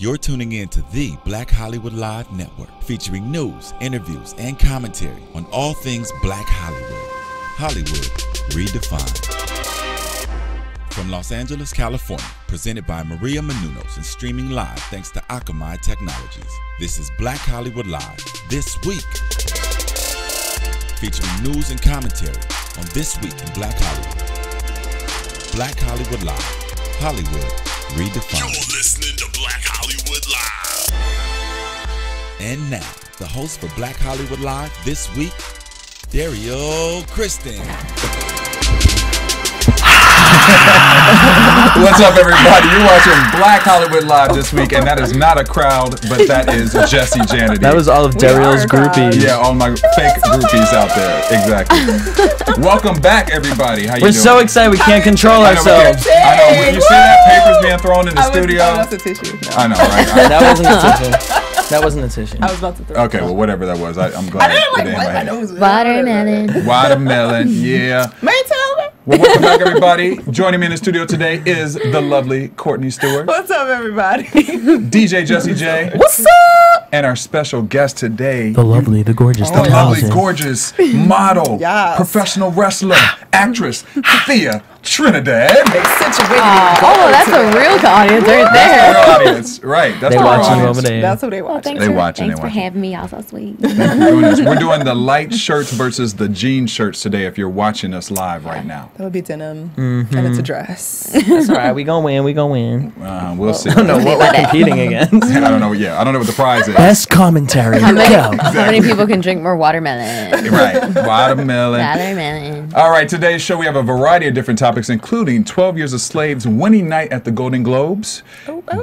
You're tuning in to the Black Hollywood Live Network, featuring news, interviews, and commentary on all things Black Hollywood. Hollywood redefined. From Los Angeles, California, presented by Maria Menounos and streaming live thanks to Akamai Technologies. This is Black Hollywood Live, This Week. Featuring news and commentary on This Week in Black Hollywood. Black Hollywood Live, Hollywood redefined. You're listening to Black Hollywood Live. And now, the host for Black Hollywood Live This Week, Dario Kristen. What's up, everybody? You're watching Black Hollywood Live this week, and that is not a crowd, but that is Jesse Janity. That was all of Dario's groupies. Yeah, all my fake groupies out there. Exactly. Welcome back, everybody. How you doing? We're so excited we can't control ourselves. I know. When you see that papers being thrown in the studio. That's a tissue. No. I know, right? That wasn't a tissue. That wasn't a tissue. I was about to throw Okay, well, whatever that was, I'm glad. I didn't like it wipe my ain't nose. Watermelon. Watermelon, yeah. Maytell. Well, welcome back, everybody. Joining me in the studio today is the lovely Courtney Stewart. What's up, everybody? DJ Jesse J. What's up? And our special guest today. The lovely, the gorgeous, The lovely, talented, gorgeous model, Yes. professional wrestler, actress, Thea Trinidad. Oh, that's a real audience right That's there. the real audience, right? That's They the real watching audience. over there. That's who they watch. Thanks They for, watching, thanks they for watching. having me. Y'all so sweet. Thank you for doing this. We're doing the light shirts versus the jean shirts today if you're watching us live right now. That would be denim, and it's a dress. That's all right. We gonna win. We gonna win. We'll see. I don't know what we're competing against. I don't know. Yeah, I don't know what the prize is. Best commentary. How many, Go. how many people can drink more watermelon? Right. Watermelon. Watermelon. All right, today's show we have a variety of different topics, including 12 Years a Slave's winning night at the Golden Globes,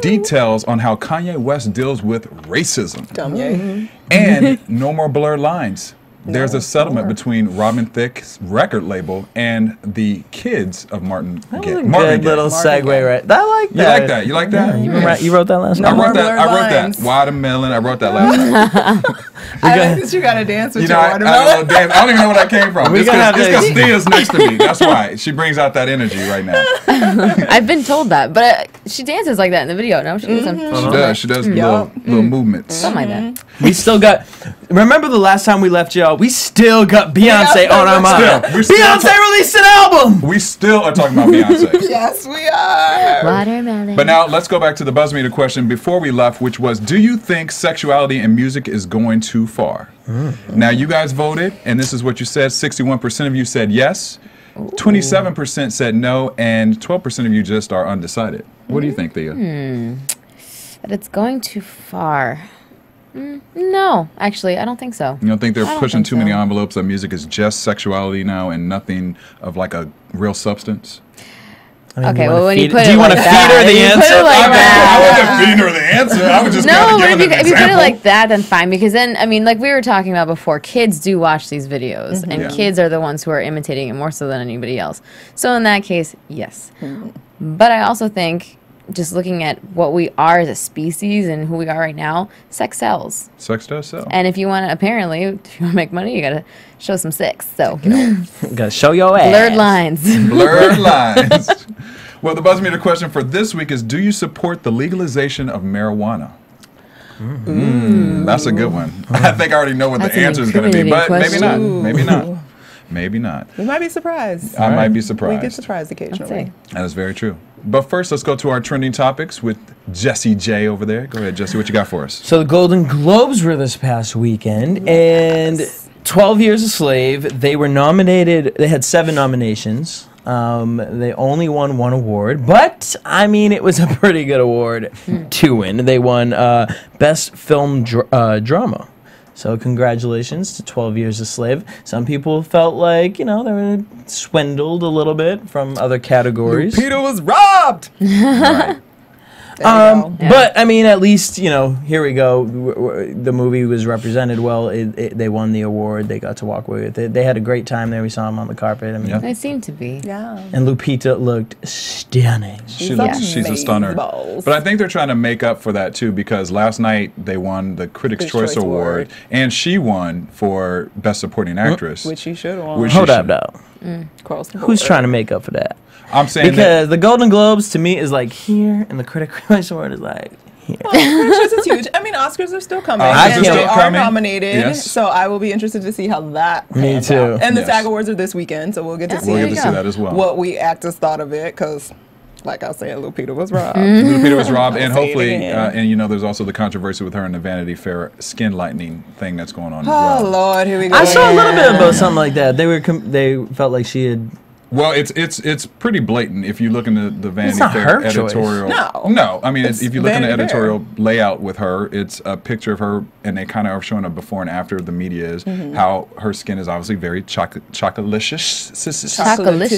details on how Kanye West deals with racism, Dumb yay. and no more blurred lines. There's a settlement between Robin Thicke's record label and the kids of Martin That Gaye. was a Marvin good Gaye. little Marvin segue, Gaye. right? I like You that. like that? You like that? You wrote that last No I night. more wrote that. blurred I wrote that. lines. Watermelon. I wrote that last night. I like that you gotta dance with You know, your I had a watermelon. little dance. I don't even know where that came from. We It's gonna have because to- Thea's next to me. That's why she brings out that energy right now. I've been told that, but she dances like that in the video. No, she does some She does. She does little movements. something like that. We still got. Remember the last time we left y'all? We still got Beyonce on our mind. Still, we're still Beyonce released an album. We still are talking about Beyonce. Yes, we are. Watermelon. But now let's go back to the buzz meter question before we left, which was, do you think sexuality in music is going too far? Now you guys voted, and this is what you said. 61% of you said yes, 27% said no, and 12% of you just are undecided. What do you think, Thea? That it's going too far. No, actually, I don't think so. You don't think they're I don't pushing think too many so. envelopes that music is just sexuality now and nothing of like a real substance? I mean, Okay, you well, wanna when you feed- put do it you want like to feed her that, the you put answer? it like I that. wasn't feeding her the answer. I was just No, kind of but giving an if you put it example. like that, then fine. Because then, I mean, like we were talking about before, kids do watch these videos, and Yeah. kids are the ones who are imitating it more so than anybody else. So in that case, yes. But I also think, just looking at what we are as a species and who we are right now, sex sells. Sex does sell. And if you want to, apparently, if you want to make money, you got to show some sex. So, Gotta show your ass. blurred lines. Blurred lines. Well, the buzz meter question for this week is, do you support the legalization of marijuana? That's a good one. I think I already know what That's the an answer is going to be, but incriminating maybe not. question. Maybe not. Maybe not. We might be surprised. I might be We surprised. get surprised occasionally. That is very true. But first, let's go to our trending topics with Jesse J over there. Go ahead, Jesse. What you got for us? So the Golden Globes were this past weekend, and 12 Years a Slave, they were nominated, they had 7 nominations. They only won 1 award, but, I mean, it was a pretty good award to win. They won Best Film Drama. So congratulations to 12 Years a Slave. Some people felt like, you know, they were swindled a little bit from other categories. Peter was robbed. Right. But I mean, at least, you know, here we go. The movie was represented well. They won the award. They got to walk away with it. They had a great time there. We saw them on the carpet. I mean, Yeah. They seem to be. Yeah. and Lupita looked stunning. She's a stunner. Balls. But I think they're trying to make up for that too, because last night they won the Critics' Choice Award, and she won for Best Supporting Actress. Which she should have won. Which- Hold she up, should- though. Carlson Who's Ford. trying to make up for that? I'm saying that, Because the Golden Globes to me is like here, and the Critics' Choice Award is like here. Well, Precious is huge. I mean, Oscars are still coming. Oscars and are they still are coming. nominated. Yes. So I will be interested to see how that Me pans too. out. And the Yes. SAG Awards are this weekend, so we'll get to Yeah. see, We'll There get to you see go. that as well. what we actors thought of it, because, like I was saying, Lupita was robbed. Lupita was robbed, and Say it hopefully, again. and you know, there's also the controversy with her and the Vanity Fair skin lightening thing that's going on as Oh, well. Lord, here we go. I saw a little bit Yeah. about something like that. They felt like she had. Well, it's pretty blatant if you look into the Vanity not Fair her choice. editorial. No. I mean, It's if you look in the Vanity Fair. editorial layout with her, it's a picture of her, and they kind of are showing a before and after. The media is how her skin is obviously very chocolicious.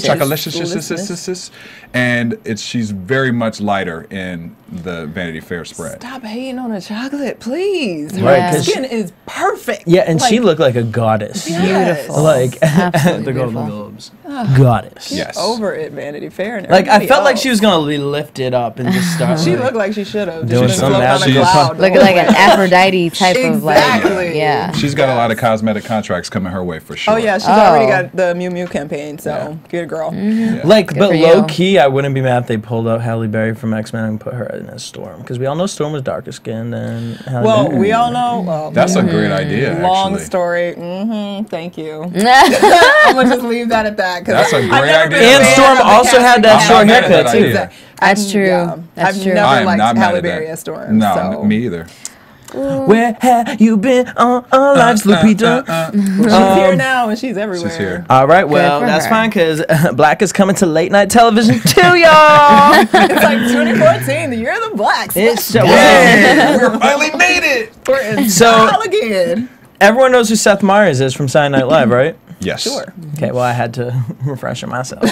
Chocolicious, and she's very much lighter in the Vanity Fair spread. Stop hating on the chocolate, please. Right, Her 'cause skin is perfect. Yeah, and she Like, looked like a goddess. yes. Beautiful. Like at Absolutely the Golden beautiful. Globes. Goddess. Yes. Over it, Vanity Fair. And Like I everybody felt like else. she was gonna be lifted up and just start. She like, looked like she should have. Doing Just some floating on a magical cloud. pump. Looking like an Aphrodite type of like, Exactly. yeah. She's got a lot of cosmetic contracts coming her way for sure. Oh yeah, she's already Oh. got the Mew Mew campaign. So get a girl. Yeah. Like, Good but for low you. key, I wouldn't be mad if they pulled out Halle Berry from X-Men and put her in as Storm, because we all know Storm was darker skinned than Halle Well, Berry. we all know. Well, That's a great idea. long actually. story. Thank you. I'm gonna just leave that at that. 'Cause That's a I've great never idea. been a And fan Storm of the also had that casting short couch. haircut, too. Exactly. That's true. That's I've true. never I am liked not mad Halle at that. Berry as Storm. No, so. me either. Where have you been all our lives, Lupita? She's here now and she's everywhere. She's here. All right, well, for that's her. fine, because Black is coming to late night television too, y'all. It's like 2014, the year of the blacks. It's so We finally made it. We're in So- style again. Everyone knows who Seth Meyers is from Saturday Night Live, right? Yes. Sure. Okay, well, I had to refresh myself.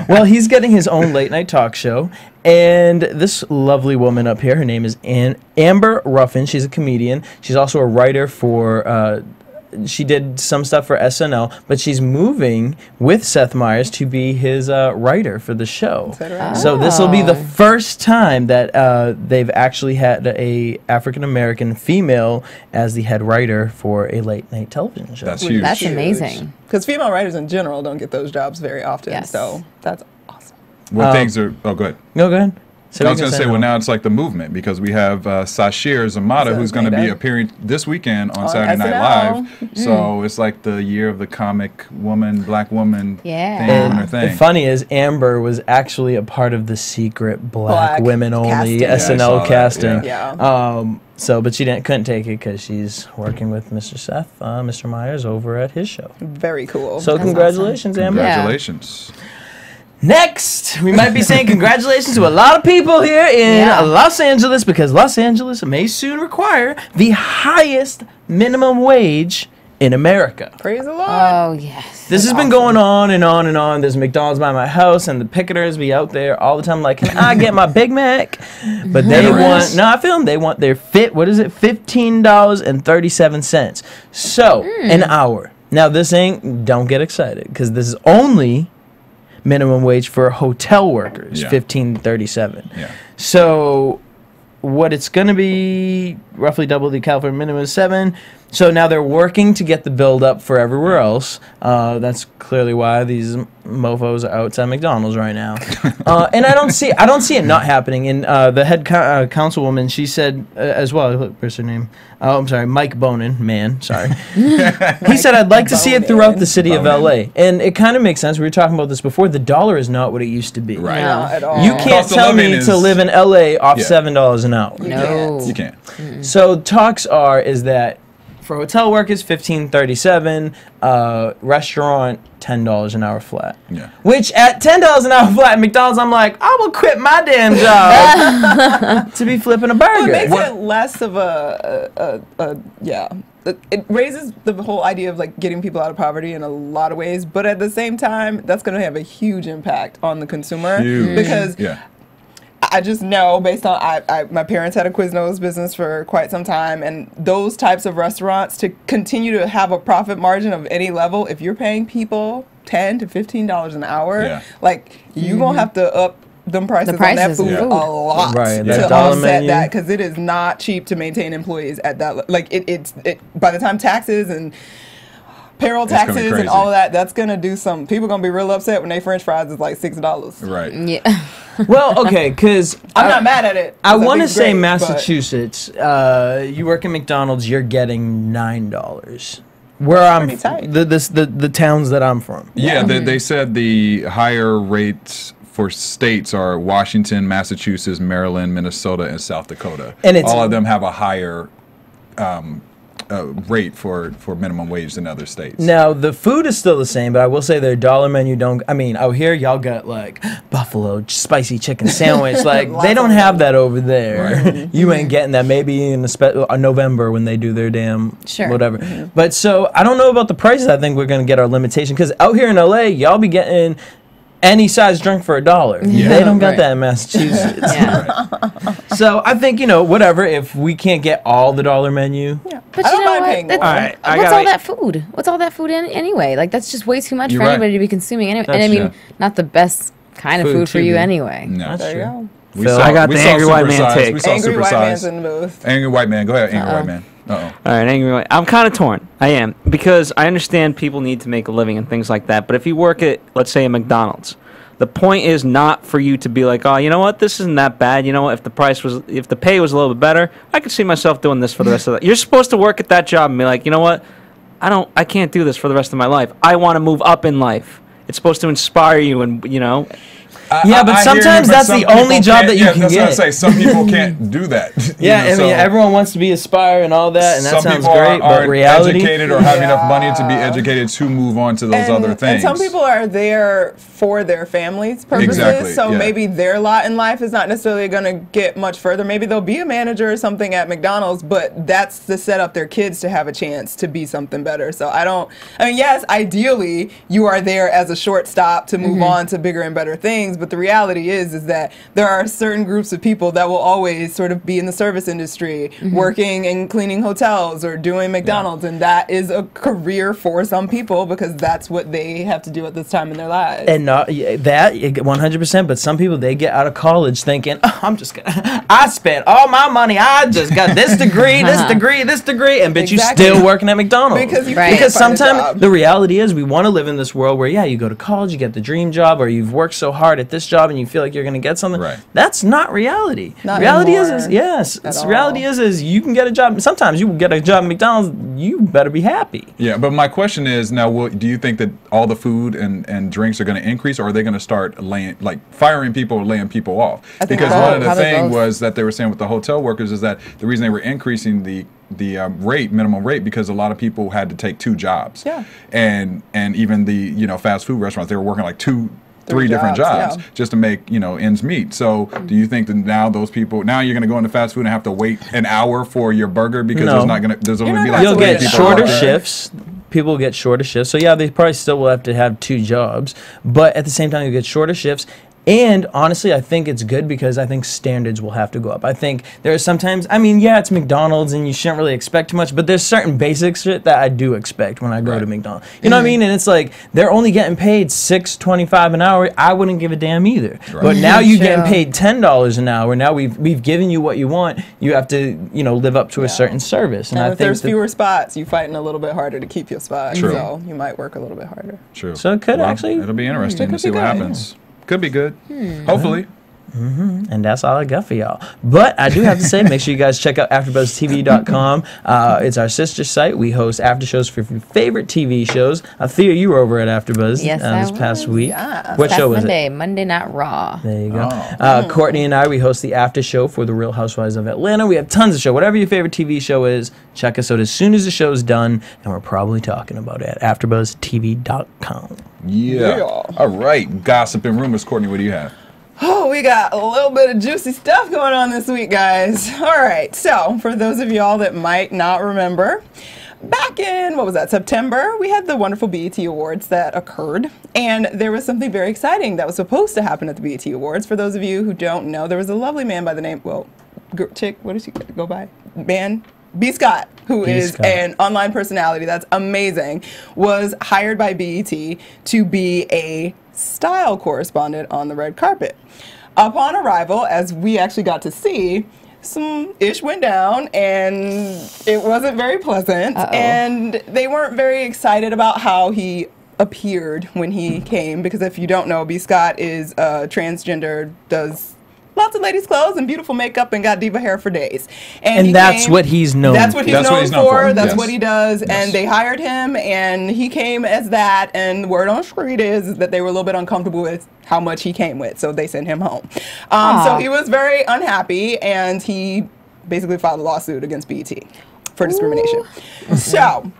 Well, he's getting his own late night talk show, and this lovely woman up here, her name is Amber Ruffin. She's a comedian. She's also a writer for. She did some stuff for SNL, but she's moving with Seth Meyers to be his writer for the show. that right? So this will be the Oh. first time that they've actually had a African American female as the head writer for a late night television show. That's huge. That's amazing. Because female writers in general don't get those jobs very often. Yes. So that's awesome. What things are? Oh, good. No, go ahead. So I we was can going to say, no. well, now it's like the movement because we have Sashir Zamata, who's going to be Zamata. appearing this weekend on On Saturday Night SNL. Live. So it's like the year of the comic woman, black woman Yeah. thing on her And thing. the funny is, Amber was actually a part of the secret black Black women only casting. Yeah, I SNL saw that, casting. Yeah. So, but she couldn't take it because she's working with Mr. Seth, Mr. Myers over at his show. Very cool. So congratulations, Amber. Yeah. Congratulations. Next, we might be saying congratulations to a lot of people here in Yeah. Los Angeles, because Los Angeles may soon require the highest minimum wage in America. Praise the Lord. Oh, yes. This has been going on and on and on. There's McDonald's by my house, and the picketers be out there all the time like, can I get my Big Mac? But they Never want, is. no, I feel them. They want their $15.37. So, an hour. Now, this ain't, don't get excited, because this is only minimum wage for hotel workers, Yeah. $15.37. Yeah. So what it's going to be, roughly double the California minimum is $7. So now they're working to get the build up for everywhere else. That's clearly why these mofos are outside McDonald's right now. And I don't see it not happening. And the head councilwoman, she said as well. What's her name? Oh, I'm sorry, Mike Bonin. Man, sorry. He said, "I'd like to see it throughout the city of Bonin. LA." And it kind of makes sense. We were talking about this before. The dollar is not what it used to be. Right. No. Not at all. You can't Cost of tell living me is- to live in LA off Yeah. $7 an hour. No. You can't. So talks is that for hotel workers $15.37, restaurant $10 an hour flat. Yeah. Which at $10 an hour flat at McDonald's, I'm like, I will quit my damn job to be flipping a Well, it burger. makes it less of yeah. It raises the whole idea of like getting people out of poverty in a lot of ways, but at the same time, that's going to have a huge impact on the consumer Huge. because Yeah. I just know based on my parents had a Quiznos business for quite some time, and those types of restaurants to continue to have a profit margin of any level, if you're paying people $10 to $15 an hour, Yeah. like you gonna have to up them prices, on that prices of food food. a lot Right, that to dollar offset menu. that, because it is not cheap to maintain employees at that. Like it by the time taxes and payroll It's gonna be taxes and crazy. all of that, that's going to do some. People going to be real upset when they French fries is like $6. Right. Yeah. Well, okay, because I'm not mad at it. I 'cause want to think it's say great, but- Massachusetts. You work at McDonald's, you're getting $9. Where I'm, pretty tight. the towns that I'm from. Yeah, they said the higher rates for states are Washington, Massachusetts, Maryland, Minnesota, and South Dakota. And it's- all of them have a higher rate for minimum wage than other states. Now the food is still the same, but I will say their dollar menu don't. I mean, out here y'all got like buffalo spicy chicken sandwich. Like they don't have that over there. You ain't getting that. Maybe in November when they do their damn Sure. whatever. But so I don't know about the prices. I think we're gonna get our limitation because out here in LA, y'all be getting any size drink for $1. Yeah. They don't got Right. that in Massachusetts. Yeah. So I think whatever. If we can't get all the dollar menu. But I you don't know mind what? paying That's- more. All right, I What's gotta- all that food? What's all that food anyway? Like that's just way too much You're for right. anybody to be consuming anyway. And That's I mean, true. not the best kind of Food food for too you good. anyway. No. That's There you true. go. We Phil? saw- I got we the saw angry white man supersized. take. We saw Angry white supersized. man's in the booth. Angry white man. Go ahead, angry white man. Uh-oh. All right, angry white. I'm kind of torn. I am because I understand people need to make a living and things like that. But if you work at, let's say, a McDonald's, the point is not for you to be like, oh, you know what, this isn't that bad. You know what, if the pay was a little bit better, I could see myself doing this for the rest of the. You're supposed to work at that job and be like, you know what, I can't do this for the rest of my life. I want to move up in life. It's supposed to inspire you, and Yeah, but I hear sometimes but that's some the only people job can't- that you yeah, can that's what I get. say. Some people can't do that. Yeah, You know, I mean, so everyone wants to be aspire and all that, and that some sounds people great. But aren't reality, educated or have enough money to be educated to move on to those other things. And some people are there for their families' purposes. Exactly, So yeah. maybe their lot in life is not necessarily going to get much further. Maybe they'll be a manager or something at McDonald's, but that's to set up their kids to have a chance to be something better. So I mean, yes, ideally you are there as a short stop to move on to bigger and better things. But the reality is that there are certain groups of people that will always sort of be in the service industry, working and cleaning hotels or doing McDonald's. And that is a career for some people because that's what they have to do at this time in their lives. and not that 100%. But some people, they get out of college thinking, oh, I'm just gonna, I spent all my money. I just got this degree, this degree, this degree, and bitch, Exactly. you still working at McDonald's. Because you Right. can't Because find a sometimes job. the reality is we want to live in this world where, yeah, you go to college, you get the dream job, or you've worked so hard at this job and you feel like you're going to get something. Right. That's not reality. Not reality anymore is yes. at Reality all. is you can get a job. Sometimes you will get a job at McDonald's. You better be happy. Yeah, but my question is now: do you think that all the food and drinks are going to increase, or are they going to start firing people or laying people off? I think Because both. one of the Probably thing both. was that they were saying with the hotel workers is that the reason they were increasing the minimum rate because a lot of people had to take 2 jobs. Yeah. And even the fast food restaurants, they were working like 3 Three different jobs, jobs yeah. just to make ends meet. So do you think that now those people you're going to go into fast food and have to wait an hour for your burger because No. there's only not be gonna like You'll 20 get people shorter out there? shifts. People will get shorter shifts. So yeah, they probably still will have to have 2 jobs, but at the same time, you get shorter shifts. And honestly, I think it's good because I think standards will have to go up. I think there are sometimes, I mean, yeah, it's McDonald's and you shouldn't really expect too much, but there's certain basic shit that I do expect when I go Right. to McDonald's. You know what I mean? And it's like they're only getting paid $6.25 an hour. I wouldn't give a damn either. Right. But now you're True. getting paid $10 an hour. Now we've given you what you want. You have to live up to a certain service. And I if think there's that- fewer spots, you're fighting a little bit harder to keep your spot. True. So you might work a little bit harder. True. So it could actually- It'll be interesting to could see be what good, happens. Could be good. Hopefully. And that's all I got for y'all. But I do have to say, make sure you guys check out AfterBuzzTV.com. It's our sister site. We host after shows for your favorite TV shows. Thea, you were over at AfterBuzz Yes, this I past was. week. Yeah. What Last show was Monday, it? Monday Night Raw. There you go. Oh. Courtney and I, we host the after show for The Real Housewives of Atlanta. We have tons of show. Whatever your favorite TV show is, check us out as soon as the show's done, and we're probably talking about it at AfterBuzzTV.com. Yeah. Yeah. All right. Gossip and rumors. Courtney, what do you have? Oh, we got a little bit of juicy stuff going on this week, guys. All right, so for those of y'all that might not remember, back in, September, we had the wonderful BET Awards that occurred, and there was something very exciting that was supposed to happen at the BET Awards. For those of you who don't know, there was a lovely man by the name, chick, what does she go by? Man? B. Scott, who B. is Scott. an online personality that's amazing, was hired by BET to be a style correspondent on the red carpet. Upon arrival, as we actually got to see, some ish went down, and it wasn't very pleasant. And they weren't very excited about how he appeared when he came, because if you don't know, B. Scott is transgender, does lots of ladies' clothes and beautiful makeup, and got diva hair for days. And that's what he's known. That's what he's known for. That's yes. what he does. Yes. And they hired him, and he came as that. And the word on the street is that they were a little bit uncomfortable with how much he came with, so they sent him home. So he was very unhappy, and he basically filed a lawsuit against BET for discrimination. So,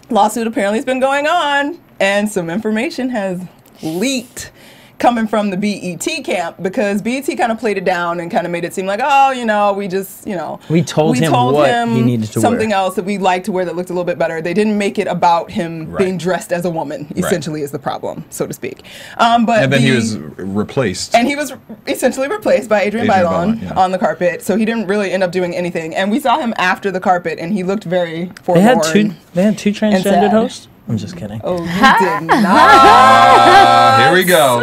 lawsuit apparently has been going on, and some information has leaked coming from the BET camp, because BET kind of played it down and kind of made it seem like, oh, you know, we just, you know, we told him what he needed to something wear. else that we'd like to wear that looked a little bit better. They didn't make it about him being dressed as a woman, essentially, is the problem, so to speak. But and then he was replaced. And he was essentially replaced by Adrian Bailon on the carpet, so he didn't really end up doing anything. And we saw him after the carpet, and he looked very forlorn. They had two transgendered hosts? I'm just kidding. Oh, you did not. Here we go.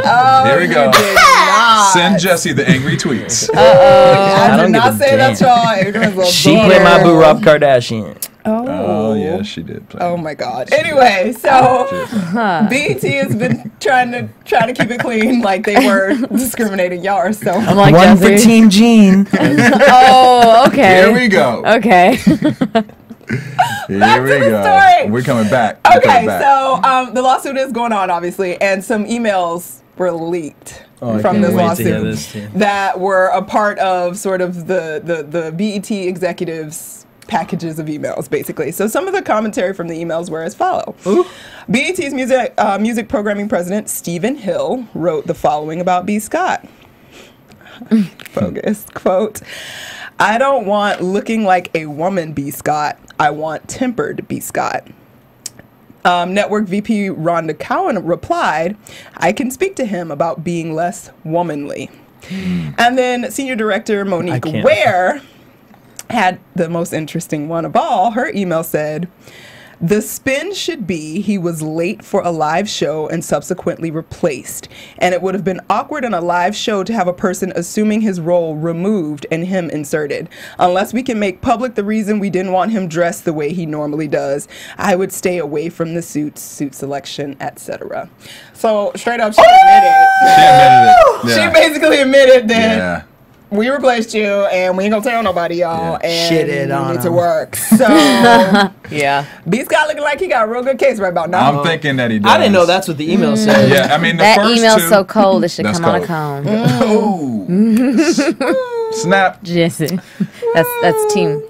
Here we go. You did not. Send Jesse the angry tweets. I did don't not give a say that, damn. y'all. Adrian's a She played my boo Rob Kardashian. Oh, yeah, she did. Play Oh my God. Anyway, so BET has been trying to keep it clean, like they were discriminating. Y'all are so. I'm like, One for Jesse. Team Jean. Oh, okay. Here we go. Okay. Here we to the go. story. We're coming back. We're Okay, coming back. so the lawsuit is going on, obviously, and some emails were leaked I from can't this wait to hear lawsuit this, too. that were a part of sort of the BET executives' packages of emails, basically. So some of the commentary from the emails were as follow. BET's music programming president, Stephen Hill, wrote the following about B. Scott. Focus, quote, "I don't want looking like a woman B. Scott. I want tempered B. Scott." Network VP Rhonda Cowan replied, "I can speak to him about being less womanly." And then Senior Director Monique can't. Ware had the most interesting one of all. Her email said, "The spin should be he was late for a live show and subsequently replaced. And it would have been awkward in a live show to have a person assuming his role removed and him inserted. Unless we can make public the reason we didn't want him dressed the way he normally does, I would stay away from the suit selection, etc." So straight up, she admitted. She admitted it. She Yeah. basically admitted that Yeah. we replaced you, and we ain't gonna tell nobody, y'all. Yeah. And Shit it on need to him. work. So Yeah. B. Scott looking like he got a real good case right about now. I'm thinking that he does. I didn't know that's what the email said. Yeah, I mean, the That first email's two, so cold it should That's come on a cold. cone. Ooh. Snap. Jesse. That's team.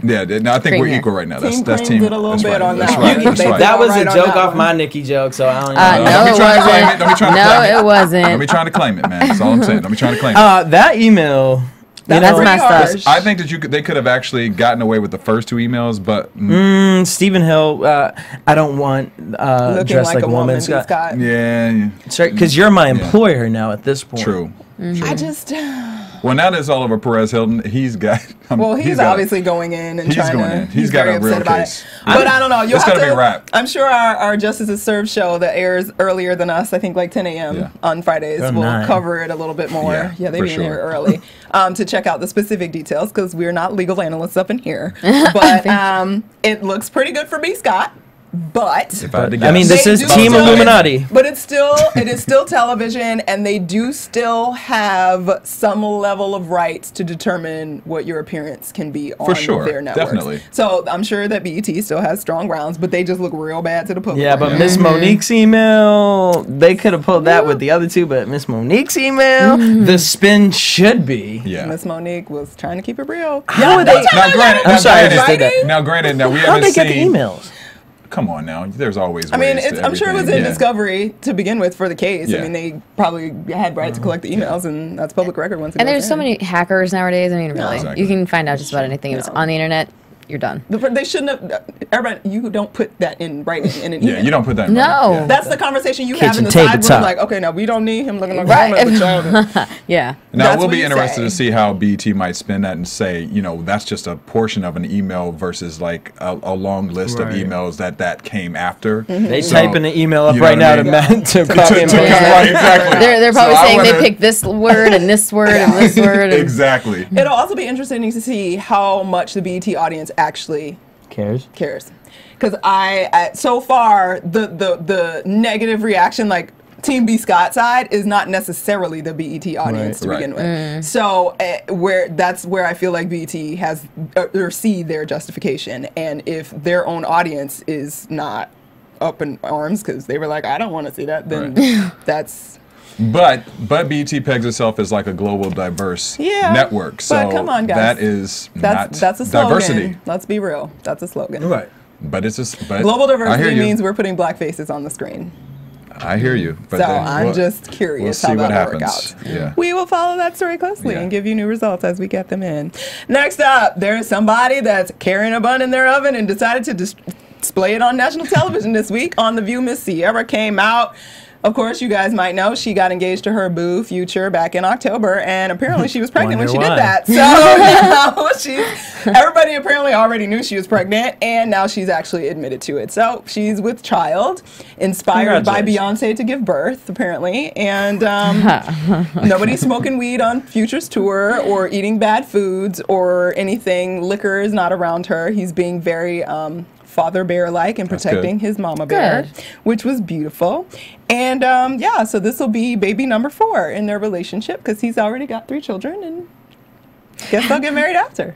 Yeah, no, I think we're Cream equal right now. That's Team that's Cream team. did a little that's bit right. on That's that right. one. That's They right. That was Right a on joke that off one. my Nikki joke, so I don't No, Don't be it trying to claim wasn't. it. Don't be trying to No, claim it Don't be wasn't. trying to claim it, man. That's all I'm saying. Don't be trying to claim it. That email. That's That's pretty messed up. harsh. I think that they could have actually gotten away with the first two emails, but Stephen Hill, I don't want Looking dressed like a woman. B. Scott. yeah, Because you're my employer now at this point. true. I just, Well, now there's Oliver Perez Hilton. He's got. well, he's got- obviously going in and he's trying going to. in. He's got very a real upset about case. it. But I don't know. You'll It's have gonna to. be a wrap. I'm sure our Justices Serve show that airs earlier than us, I think like 10 a.m. Yeah. on Fridays, Or will 9. cover it a little bit more. Yeah, Yeah, they for be in here sure. early to check out the specific details, because we're not legal analysts up in here. But it looks pretty good for B. Scott. But If I had to I mean, guess. this They is do Team still- Illuminati. But it is still television, and they do still have some level of rights to determine what your appearance can be on sure, their networks. definitely. So I'm sure that BET still has strong grounds, but they just look real bad to the public. Yeah, but right Miss Monique's email, they could have pulled that with the other two, but Miss Monique's email, the spin should be. Yeah. now. Miss Monique was trying to keep it real. How would they? Now, granted, I'm now, sorry, I granted, just did that. Now, granted, now we How'd haven't they get the seen. emails? Come on, now. There's always. I mean, ways to I'm sure it was in everything. Yeah. discovery to begin with for the case. Yeah. I mean, they probably had right to collect the emails, and that's public record once it And goes there's so in. many hackers nowadays. I mean, really, Exactly. you can find out just about anything if it's on the internet. you're done. They shouldn't have. Everybody, you don't put that in writing in an email. Yeah, you don't put that in No. writing. Yeah. That's the conversation you have in Kitchen the table side room. talk. Like, okay, now we don't need him looking like Right. a child. Yeah. Now, That's we'll what be you interested say. to see how BT might spin that and say, you know, that's just a portion of an email versus like a long list of Right. emails that came after. They So, typing an email up you know right what I now mean? to copy and to paste. right, exactly. They're probably So I saying they wanna- picked this word and this word and this word. And Exactly. It'll also be interesting to see how much the BET audience actually Cares? cares. Because so far, the negative reaction, like Team B Scott side, is not necessarily the BET audience to Right. begin with. So that's where I feel like BET has or see their justification. And if their own audience is not up in arms because they were like, I don't want to see that, then that's. But BT pegs itself as like a global diverse Yeah, network. So but come on, guys. that is not That's a slogan. diversity. Let's be real. That's a slogan. Right. But it's just but Global I hear diversity you. means we're putting black faces on the screen. I hear you. But So then I'm we'll- just curious we'll see how what that'll work happens. out. Yeah. We will follow that story closely Yeah. and give you new results as we get them in. Next up, there's somebody that's carrying a bun in their oven and decided to display it on national television this week. On The View, Miss Sierra came out. Of course, you guys might know she got engaged to her boo Future back in October, and apparently she was pregnant when she Wonder did why. that. So now everybody apparently already knew she was pregnant, and now she's actually admitted to it. So she's with child, inspired by Congratulations. Beyonce to give birth, apparently, and nobody's smoking weed on Future's tour or eating bad foods or anything. Liquor is not around her. He's being very father bear-like and That's protecting good. his mama bear, Good. which was beautiful. And yeah, so this will be baby number 4 in their relationship because he's already got 3 children and guess they'll get married after.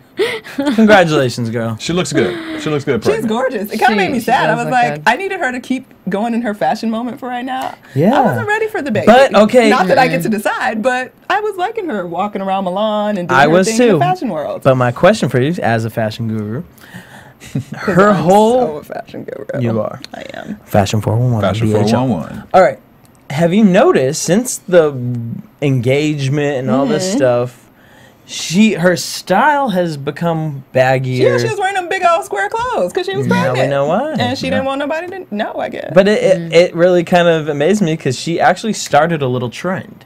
Congratulations, girl. She looks good. She looks good. She's Pregnant. gorgeous. It kind of made me She sad. I does was look like, good. I needed her to keep going in her fashion moment for right now. Yeah. I wasn't ready for the baby. But, okay. Not that I get to decide, but I was liking her walking around Milan and doing I her was thing in too. the fashion world. But my question for you, as a fashion guru, 'Cause her I'm whole so a fashion guru. You are. I am. Fashion 411. Fashion BHL. 411. All right. Have you noticed since the engagement and all this stuff, her style has become baggier. Yeah, she was wearing them big old square clothes because she was Now pregnant. we know why. And she didn't want nobody to know, I guess. But it really kind of amazed me because she actually started a little trend.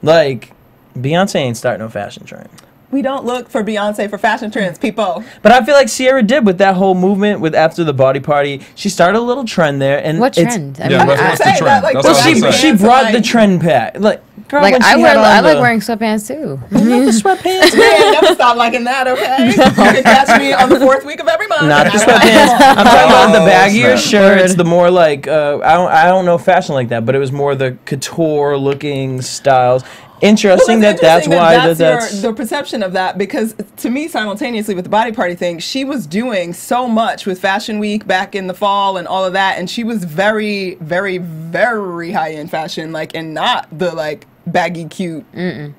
Like, Beyonce ain't starting no fashion trend. we don't look for Beyonce for fashion trends, people. But I feel like Sierra did with that whole movement with after the body party. She started a little trend there, and what it's- trend? Yeah, what's the say trend? that, like, That's Well, what Well, I'm she- saying. she brought like- the trend back. Like, girl, Like when she I had on like the- wearing sweatpants too. Not the sweatpants. Man, never stop liking that, okay? You can catch me on the 4th week of every month. Not the And I- sweatpants. I'm talking about the Oh, baggier snap. shirts, the more like I don't know fashion like that, but it was more the couture looking styles. Interesting Well, it's that's interesting why that's the perception of that, because to me, simultaneously with the body party thing, she was doing so much with Fashion Week back in the fall and all of that, and she was very, very, very high end fashion, like, and not the like baggy, cute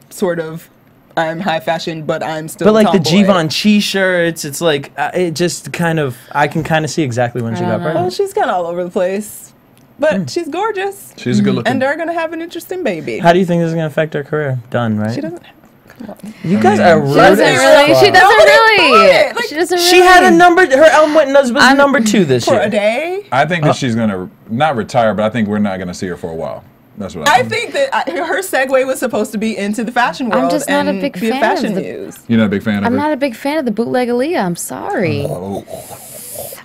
sort of. I'm high fashion, but I'm still. But like the tomboy. Givenchy shirts, it's like it just kind of I can kind of see exactly when she got Well, pregnant. she's kind of all over the place, but she's gorgeous, She's a good looking. and they're gonna have an interesting baby. How do you think this is gonna affect her career? Done, right? She doesn't. You guys are rude She doesn't as really. fuck. She doesn't Nobody really. bought it. Like, She doesn't really. She had a number. Her album was number 2 this For year. a day. I think that she's gonna not retire, but I think we're not gonna see her for a while. That's what I think that her segue was supposed to be into the fashion world. I'm just not a and big be fan fashion of the- muse. You're not a big fan of I'm her. not a big fan of the bootleg Aaliyah. I'm sorry. Oh,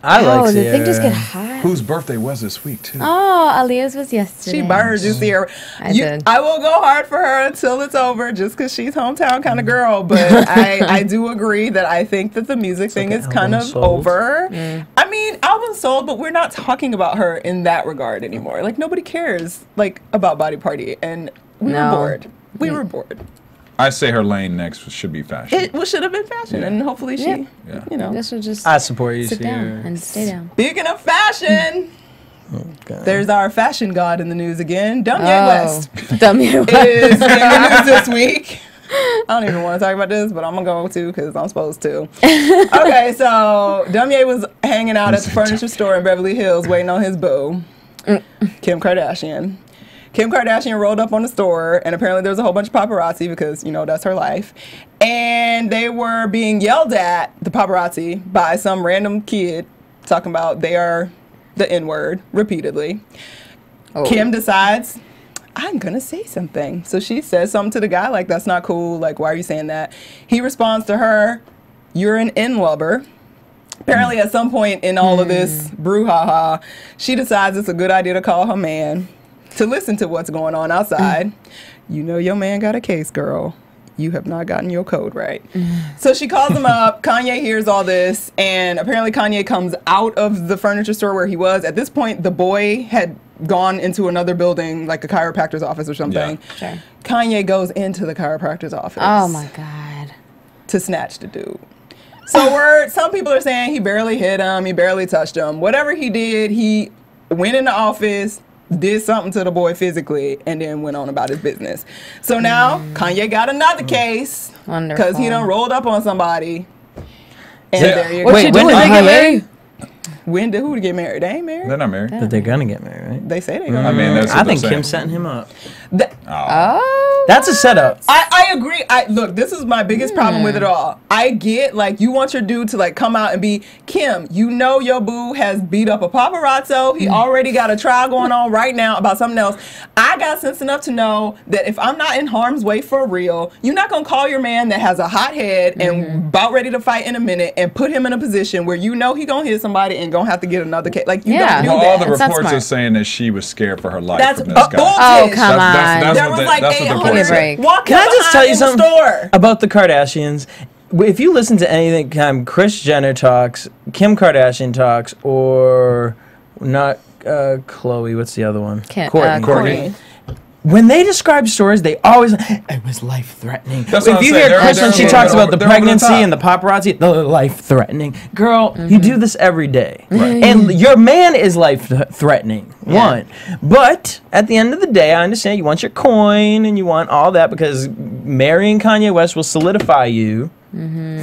I like Oh, the Sierra. thing just get hot. whose birthday was this week too? Oh, Aaliyah's was yesterday. She burned you, Sierra. I did. I will go hard for her until it's over, just because she's hometown kind of girl. But I do agree that I think that the music thing like is an kind of album sold. over. I mean, album sold, but we're not talking about her in that regard anymore. Like nobody cares like about Body Party, and we were No. bored. We were bored. I say her lane next should be fashion. It should have been fashion, Yeah. and hopefully she, Yeah. you know. This was just I support you, sit down Sierra. and stay down. Speaking of fashion, God. there's our fashion god in the news again. Dumye Oh, West dumb you. is in the news this week. I don't even want to talk about this, but I'm gonna go to because I'm supposed to. Okay, so Dumye was hanging out at the furniture store in Beverly Hills waiting on his boo, Kim Kardashian. Kim Kardashian rolled up on the store, and apparently there was a whole bunch of paparazzi because, you know, that's her life. And they were being yelled at, the paparazzi, by some random kid talking about they are the N-word repeatedly. Oh. Kim decides, I'm going to say something. So she says something to the guy like, that's not cool. Like, why are you saying that? He responds to her, you're an N-lubber. Apparently, at some point in all of this brouhaha, she decides it's a good idea to call her man to listen to what's going on outside. You know your man got a case, girl. You have not gotten your code right. So she calls him up. Kanye hears all this, and apparently Kanye comes out of the furniture store where he was. At this point, the boy had gone into another building, like a chiropractor's office or something. Yeah. Sure. Kanye goes into the chiropractor's office. Oh my God. To snatch the dude. So some people are saying he barely hit him, he barely touched him. Whatever he did, he went in the office, did something to the boy physically, and then went on about his business. So now Kanye got another case because he done rolled up on somebody. And there you go. Wait, when did they get married? When did who to get married? They ain't married. They're not married. But they're gonna get married, right? They say they're gonna. I mean, that's what I think they're Kim's saying. setting him up. Oh. That's a setup. I agree. Look, this is my biggest problem with it all. I get, like, you want your dude to, like, come out and be, Kim, you know your boo has beat up a paparazzo. He already got a trial going on right now about something else. I got sense enough to know that if I'm not in harm's way for real, you're not going to call your man that has a hot head and about ready to fight in a minute and put him in a position where you know he going to hit somebody and going to have to get another case. Like, you don't do Well, that. all the That's not reports smart. are saying that she was scared for her life That's from this guy. bullshit. Oh, come That's on. There what was the- like that's what the 800 reports say. break. walking Can I just tell you behind in the something store. about the Kardashians? If you listen to anything time Kris Jenner talks, Kim Kardashian talks, or not Khloe, what's the other one? Kourtney. Kourtney. When they describe stories, they always it was life threatening. That's If what I'm you saying. hear They're- Kris when they're she a talks little about the bit over the pregnancy top. and the paparazzi, the life threatening. Girl, you do this every day, Right. and your man is life threatening. One, but at the end of the day, I understand you want your coin and you want all that because marrying Kanye West will solidify you.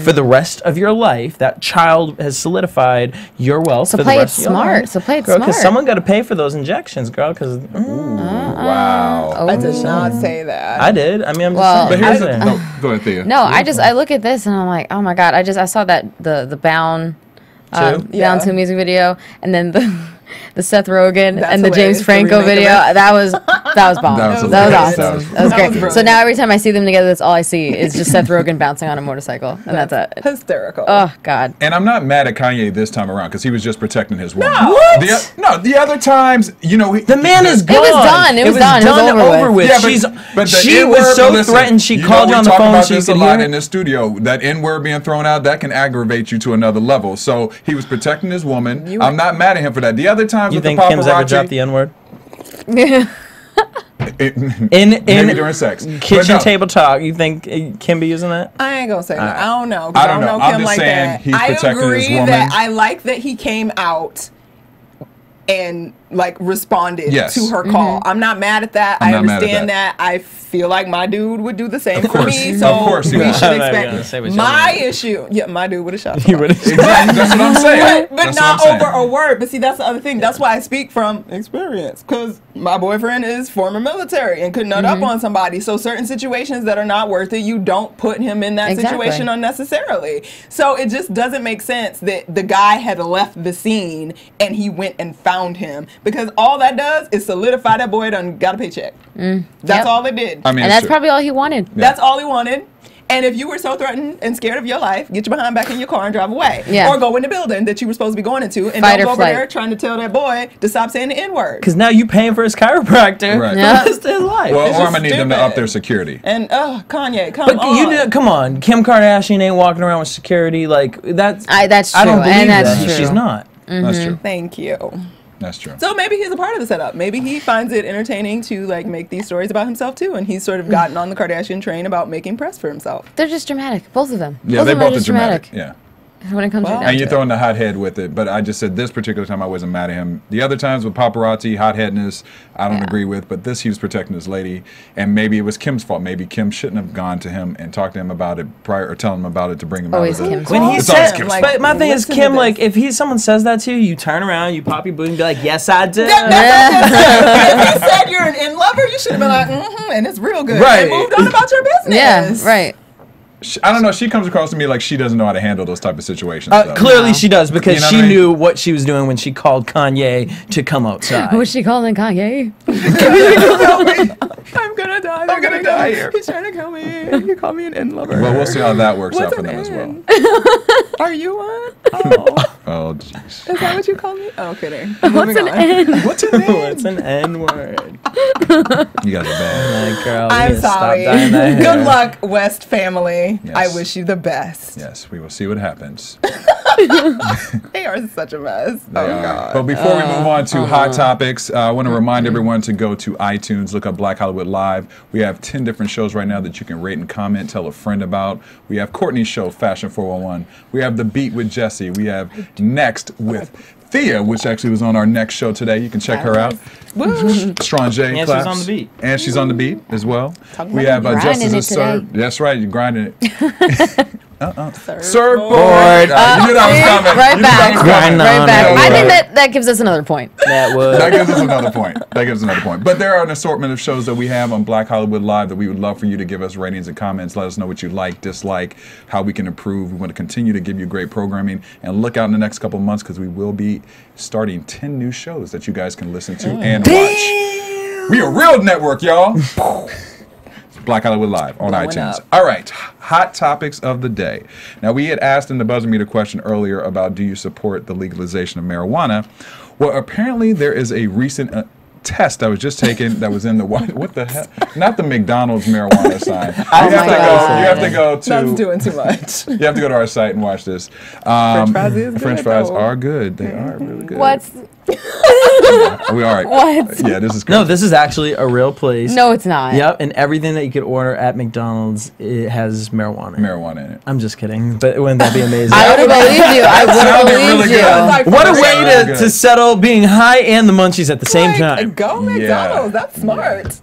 For the rest of your life, that child has solidified your wealth. So for play the it rest of your smart. life. So play it Girl, because smart. someone got to pay for those injections, girl. Because Wow. Oh. I did not say that. I did. I mean, I'm Well, just But saying. here's I the, did. no, go ahead, Thea. No, I look at this and I'm like, oh my God. I saw that the Bound Two? Yeah. Bound 2 music video, and then the Seth Rogen That's and the hilarious, James the Franco remake of video. it. That was bomb. That was That was hilarious. awesome. That was- That was that great. was So brilliant. now every time I see them together, that's all I see is just Seth Rogen bouncing on a motorcycle, and that's it. Hysterical. Oh God. And I'm not mad at Kanye this time around because he was just protecting his woman. No. What? The other times, you know, The man is gone. was done. It was done. It was over with. Yeah, but, She's, but the she N-word, was so listen, threatened. She you called know, you on we the talk phone. about She this a could lot hear. in the studio. That N-word being thrown out, that can aggravate you to another level. So he was protecting his woman. I'm not mad at him for that. The other times You with the think Kim's ever paparazzi, dropped the N-word? maybe In during sex. kitchen But no, table talk, you think Kim be using that? I ain't gonna say that. I don't know. 'Cause I don't know. I'm Kim just like saying that. he's I protecting his agree woman. that I like that he came out and like responded Yes. to her call. I'm not mad at that. I'm I not mad at understand that. that. I feel like my dude would do the same for course. me. Of So course he we would. should I'm not gonna say expect what my y'all issue. Yeah, my dude would have shot. He would. Exactly. That's what I'm saying. But That's not what I'm over saying. a word. But see, that's the other thing. That's why I speak from experience. Because my boyfriend is former military and could nut up on somebody. So certain situations that are not worth it, you don't put him in that Exactly. situation unnecessarily. So it just doesn't make sense that the guy had left the scene and he went and found him. Because all that does is solidify that boy done got a paycheck. That's Yep. all it did. I mean, And it's that's true. probably all he wanted. That's all he wanted. And if you were so threatened and scared of your life, get your behind back in your car and drive away. Yeah. Or go in the building that you were supposed to be going into and Fight don't or go over flight. there trying to tell that boy to stop saying the N-word. Because now you paying for his chiropractor Right. for Yeah. the rest of his life. Well, It's or just I'm gonna need them to stupid. up their security. And Kanye, come but on. come on, Kim Kardashian ain't walking around with security like that's. That's I don't true, believe and that's that. true. She's not. That's true. Thank you. That's true. So maybe he's a part of the setup. Maybe he finds it entertaining to like make these stories about himself too, and he's sort of gotten on the Kardashian train about making press for himself. They're just dramatic, both of them. Yeah, both they of them both are dramatic. Yeah. when it comes right down And to you're it. throwing the hothead with it, but I just said this particular time I wasn't mad at him. The other times with paparazzi, hotheadness, I don't agree with. But this, he was protecting this lady, and maybe it was Kim's fault. Maybe Kim shouldn't have gone to him and talked to him about it prior, or telling him about it to bring him Always out of it. Kim's When he It's always said, Kim's like, fault. but my thing is, listen to Kim, this. like, if someone says that to you, you turn around, you pop your booty and be like, yes, I did. If he said you're an in lover, you should have been like, and it's real good. Right. And moved on about your business. Yeah, right. I don't know. She comes across to me like she doesn't know how to handle those type of situations. though. Clearly she does, because You know she what I mean? knew what she was doing when she called Kanye to come outside. Was she calling Kanye? I'm gonna die. I'm gonna die here. He's trying to kill me. He called me an in lover. Well, we'll see how that works What's out for an them as well. in? Are you one? Oh, Oh, jeez. is that what you call me? Oh, kidding. What's Moving an on. N? What's your name? What's an N-word? You guys are bad. Like, girl, I'm we need to stop sorry. dyeing that hair. Good luck, West family. Yes. I wish you the best. Yes, we will see what happens. They are such a mess. They Oh, are. God. But before we move on to hot topics, I want to remind everyone to go to iTunes, look up Black Hollywood Live. We have 10 different shows right now that you can rate and comment, tell a friend about. We have Courtney's show, Fashion 411. We have The Beat with Jesse. We have Next with Thea, which actually was on our next show today. You can check her out. Strong J. And she's claps. on the beat. And she's on the beat as well. Talking We about have grinding Justice it is Served. today. That's right, you're grinding it. Surfboard. Surfboard. You knew that was coming. Right You knew that back. was coming. Grind Right on back. it. I think that gives us another point. That would. That gives us another point. That gives us another point. But there are an assortment of shows that we have on Black Hollywood Live that we would love for you to give us ratings and comments. Let us know what you like, dislike, how we can improve. We want to continue to give you great programming, and look out in the next couple of months because we will be starting 10 new shows that you guys can listen to and watch. We a real network, y'all. Black Hollywood Live on Blowing iTunes. up. All right, hot topics of the day. Now, we had asked in the buzzer meter question earlier about do you support the legalization of marijuana? Well, apparently there is a recent test that was just taken that was in the what the hell? Not the McDonald's marijuana sign. Oh You have my to go. God. You have to go That's to. doing too much. You have to go to our site and watch this. French fries is good, French fries though. are good. They are really good. What's We all right. what? Yeah, this is No, crazy. this is actually a real place. No, it's not. Yep, and everything that you could order at McDonald's, it has marijuana. in it. marijuana in it. I'm just kidding, but wouldn't that be amazing? I would have believed you. I would have sounded believed really you. good. Like, What a for way real. Good. to settle being high and the munchies at the same Like, time. Go McDonald's. That's smart.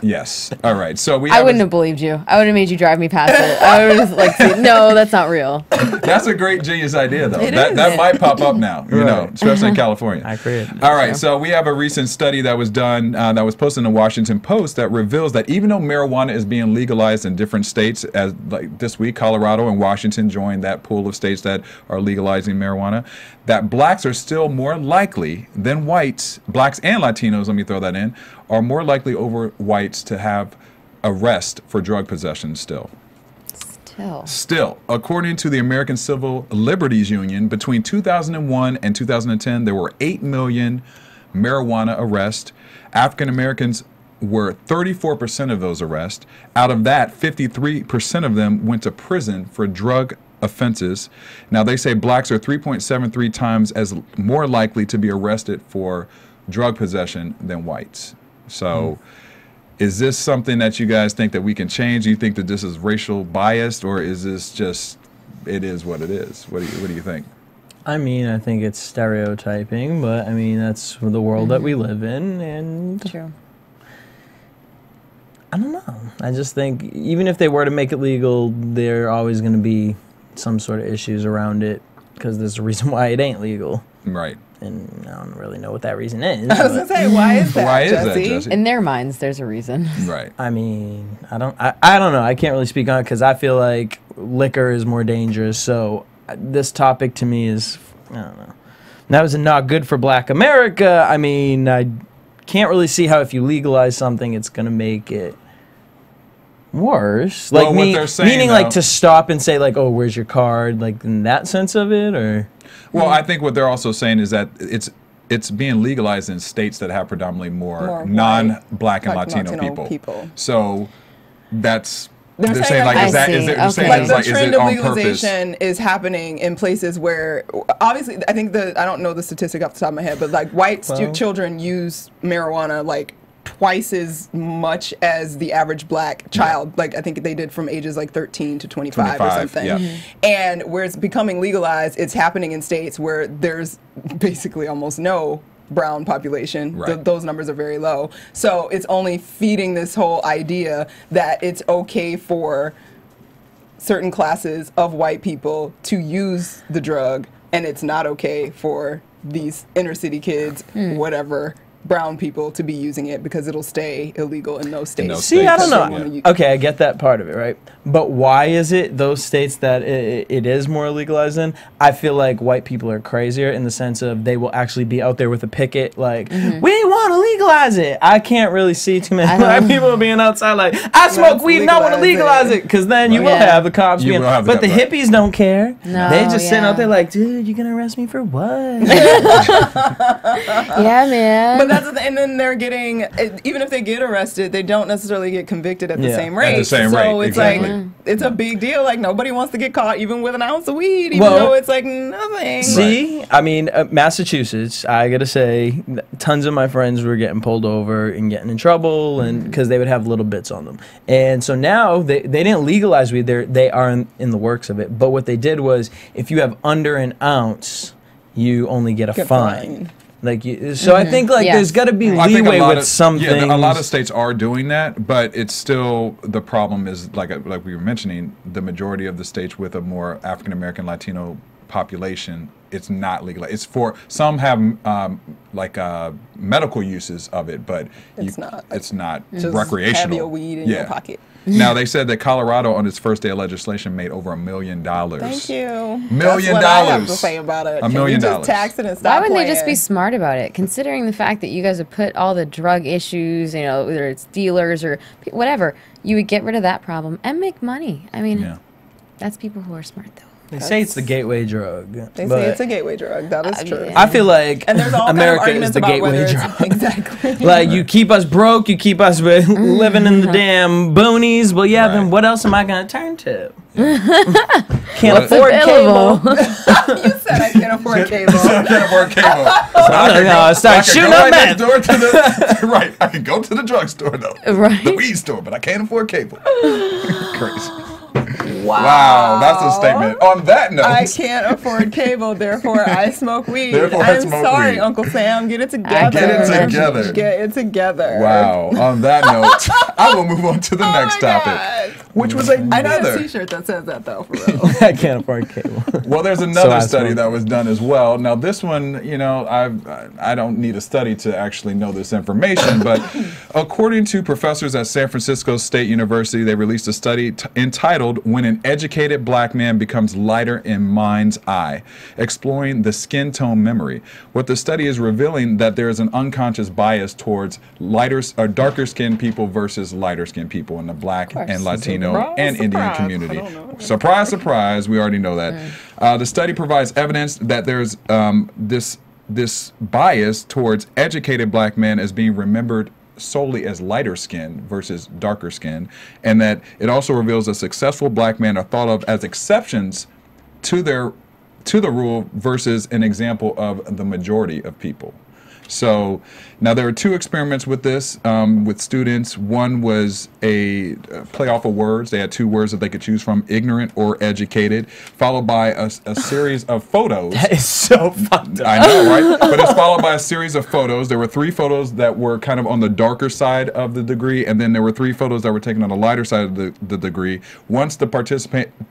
Yes. All right. So we. I have wouldn't have believed you. I would have made you drive me past it. I would have like, no, that's not real. That's a great genius idea, though. It That is. might pop up now, you know, Right. especially in California. I agree. All right, so we have a recent study that was done, that was posted in the Washington Post, that reveals that even though marijuana is being legalized in different states, as like this week, Colorado and Washington joined that pool of states that are legalizing marijuana, that blacks are still more likely than whites, blacks and Latinos, let me throw that in, are more likely over whites to have arrest for drug possession still. Still, according to the American Civil Liberties Union, between 2001 and 2010, there were 8 million marijuana arrests. African Americans were 34% of those arrests. Out of that, 53% of them went to prison for drug offenses. Now, they say blacks are 3.73 times as more likely to be arrested for drug possession than whites. So, is this something that you guys think that we can change? Do you think that this is racial biased, or is this just, it is what it is? What do you think? I mean, I think it's stereotyping, but I mean, that's the world that we live in, and True. I don't know. I just think even if they were to make it legal, there are always going to be some sort of issues around it because there's a reason why it ain't legal. Right. And I don't really know what that reason is. I was gonna but- say, why is that, Why is that, Jesse? Jesse? In their minds, there's a reason. Right. I mean, I don't know. I can't really speak on it because I feel like liquor is more dangerous. So this topic to me is, I don't know. That was not good for Black America. I mean, I can't really see how if you legalize something, it's gonna make it worse. Well, Like what they're saying, meaning like though- to stop and say like, oh, where's your card? Like in that sense of it, or Well, I think what they're also saying is that it's being legalized in states that have predominantly more More white, non-black and like Latino people. people. So that's They're they're saying, saying like like, is that I is see. it they're saying Okay. is The like is trend it of on purpose? legalization is happening in places where, obviously, I think I don't know the statistic off the top of my head, but like white Well- children use marijuana like twice as much as the average black child. Like I think they did from ages like 13 to 25 or 25, something. yeah. And where it's becoming legalized, it's happening in states where there's basically almost no brown population. Right. Those numbers are very low. So it's only feeding this whole idea that it's okay for certain classes of white people to use the drug, and it's not okay for these inner city kids, whatever, brown people to be using it because it'll stay illegal in those states. See, I don't Because know. they wanna u- Okay, I get that part of it, right? But why is it those states that it is more legalized in? I feel like white people are crazier in the sense of they will actually be out there with a picket, like, we want to legalize it. I can't really see too many black people being outside like, I smoke Let's weed and I want to legalize legalize it. it. Because then you Right. will Yeah. have the cops You being, will have the but the cops, right. hippies don't care. No, They just sitting yeah. out there like, dude, you're going to arrest me for what? Yeah, man. But that's the thing, and then they're getting, even if they get arrested, they don't necessarily get convicted at the Yeah. same rate. At the same so rate, it's exactly. like, it's a big deal. Like nobody wants to get caught even with an ounce of weed, even Well, though it's like nothing. See, I mean, Massachusetts, I gotta say, tons of my friends were getting pulled over and getting in trouble, and because they would have little bits on them. And so now they didn't legalize weed; they are in the works of it. But what they did was, if you have under an ounce, you only get a Get fine. fined. Like, so I think like Yes. there's got to be Well, I think leeway with some yeah, things. a lot of states are doing that, but it's still the problem is like we were mentioning, the majority of the states with a more African American Latino population, it's not legal. It's for some have medical uses of it, but It's not. It's not Just recreational. have your weed in your pocket. Now they said that Colorado on its first day of legislation made over $1 million. Thank you. $1 That's million. what I have to say about it. $1 Can million. we just tax it and stop Why wouldn't they just be playing? smart about it? Considering the fact that you guys have put all the drug issues, you know, whether it's dealers or whatever, you would get rid of that problem and make money. I mean, Yeah. that's people who are smart, though. They say it's the gateway drug. They but say it's a gateway drug. That is true. yeah. I feel like And there's all America kind of is arguments the about whether gateway it's drug. exactly. Like, you keep us broke, you keep us living in the damn boonies. Well, yeah, then Right. what else am I going to turn to? Can't Well, afford available. cable. You said I can't afford cable. I can't afford cable. Start shooting up meth. Door to the, right. I can go to the drugstore though. Right. The weed store, but I can't afford cable. Crazy. Wow, that's a statement. On that note, I can't afford cable, therefore I smoke weed. Therefore I I'm smoke sorry, weed. Uncle Sam. Get it together. Get it together. Get it together. Wow. On that note, I will move on to the Oh next my topic, God. which was I need a another. T-shirt that says that though, for real. I can't afford cable. Well, there's So another I study smoke. that was done as well. Now, this one, you know, I don't need a study to actually know this information, but according to professors at San Francisco State University, they released a study entitled "When an Educated Black Man Becomes Lighter in Mind's Eye," exploring the skin tone memory. What the study is revealing that there is an unconscious bias towards lighter or darker skinned people versus lighter skinned people in the Black and Latino Surprise, and Indian surprise. community. I don't know. Surprise, surprise. We already know that. The study provides evidence that there's this bias towards educated black men as being remembered solely as lighter skin versus darker skin, and that it also reveals that successful black men are thought of as exceptions to the rule versus an example of the majority of people. So now there are two experiments with this with students. One was a play off of words. They had two words that they could choose from: ignorant or educated, followed by a series of photos. That is so fucked up. I know, right? But it's followed by a series of photos. There were 3 photos that were kind of on the darker side of the degree, and then there were 3 photos that were taken on the lighter side of the degree. Once the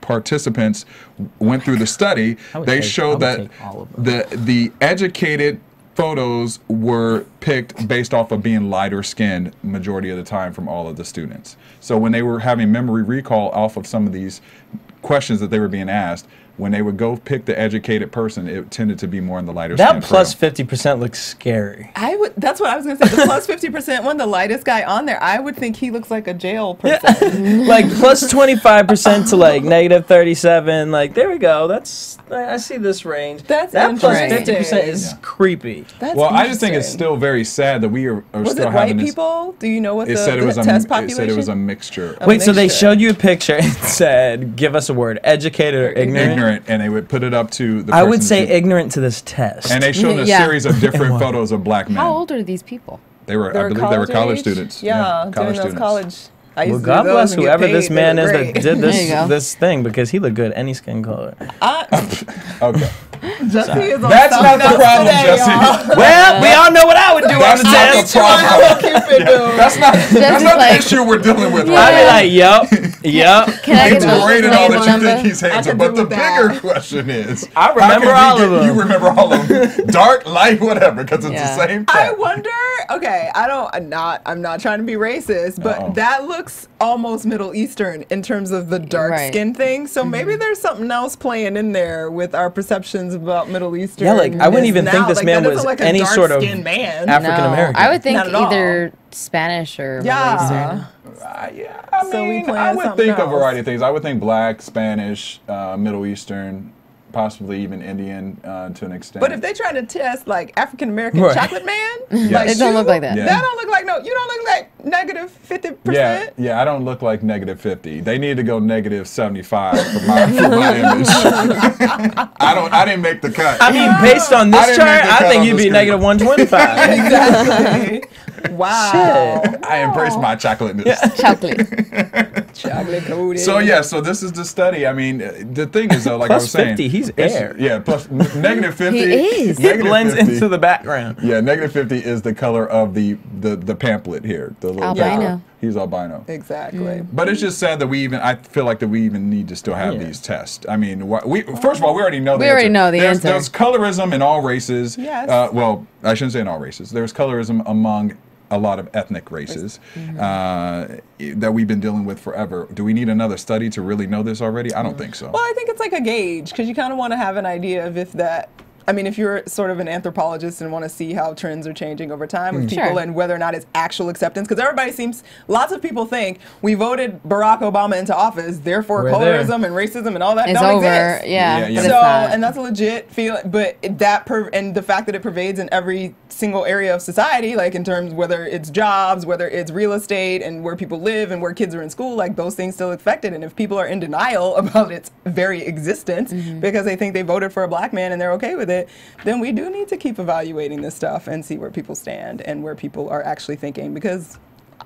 participants went through the study, I would they take- showed I would that take all of them. the educated photos were picked based off of being lighter skinned majority of the time from all of the students. So when they were having memory recall off of some of these questions that they were being asked, when they would go pick the educated person, it tended to be more in the lighter That skin. plus 50% looks scary. That's what I was gonna say. The plus 50% one, the lightest guy on there. I would think he looks like a jail person. Like plus 25% to like negative 37. Like, there we go. I see this range. That's that plus interesting. 50% is creepy. That's Well, I just think it's interesting. still very sad that we are Was still it white having this. people? Do you know what It the, said it the was test it population? said it was a mixture. A Wait, so they mixture. showed you a picture and said, give us a word, educated or ignorant? ignorant, and they would put it up to the I would person say to- ignorant to this test. And they showed a Yeah. series of different And what? photos of black men. How old are these people? I believe they were college age? students. Yeah, doing college those students. college. I Well, used to God do those bless and get whoever paid. this They man look is great. that did There you go. this thing, because he looked good any skin color. Okay. Jesse is on That's not something the else problem, today, Jesse. y'all. Well, we all know what I would do on That's the not the test. problem. Cupid dude. That's not the like- issue we're dealing with. Yeah. Right I'd be like, yep. Can I It's get the great and all name that and you number? think he's handsome, could but do the with that. bigger question is, I remember all of them. You remember all of them, dark, light, whatever, because it's Yeah. the same. I Thing. wonder. Okay, I'm not trying to be racist, but Uh-oh. that looks almost Middle Eastern in terms of the dark Right. skin thing. So maybe there's something else playing in there with our perceptions about Middle Eastern. Yeah, like, I wouldn't even think this man was any sort of man. African American. No, I would think Not at all. either Spanish or Middle Yeah. Eastern. Yeah, I So we mean, playing I would something think a else. variety of things. I would think black, Spanish, Middle Eastern, possibly even Indian to an extent. But if they try to test like African American Right. chocolate man, Yes. like It don't you, look like that. Yeah. That don't look like you don't look like negative 50%. yeah, I don't look like negative 50. They need to go negative 75 for my image. I didn't make the cut. I mean, based on I this didn't chart, make the I cut think on you'd the be screen. negative 125. Exactly. Wow. I embrace my chocolateness. Chocolate. Chocolate coated. So yeah, so this is the study. I mean, the thing is though, like I Plus was saying, 50, he's it's- air. Yeah, plus negative 50. He is. It Negative blends 50. into the background. Yeah, negative 50 is the color of the pamphlet here. The little Albino. pamphlet. He's albino. Exactly. But it's just sad that I feel like that we even need to still have Yeah. these tests. I mean, first of all, we already know the We answer. already know the there's, answer. There's colorism in all races. Yes. Well, I shouldn't say in all races. There's colorism among a lot of ethnic races that we've been dealing with forever. Do we need another study to really know this already? I don't think so. Well, I think it's like a gauge because you kind of want to have an idea of if that. I mean, if you're sort of an anthropologist and want to see how trends are changing over time with people Sure. and whether or not it's actual acceptance, because lots of people think we voted Barack Obama into office, therefore We're there. colorism and racism and all that It's don't over. exist. Yeah. Yeah, but yeah. it's So, not. and that's a legit feeling, but and the fact that it pervades in every single area of society, like in terms whether it's jobs, whether it's real estate, and where people live and where kids are in school, like those things still affect it. And if people are in denial about its very existence because they think they voted for a black man and they're okay with it, then we do need to keep evaluating this stuff and see where people stand and where people are actually thinking, because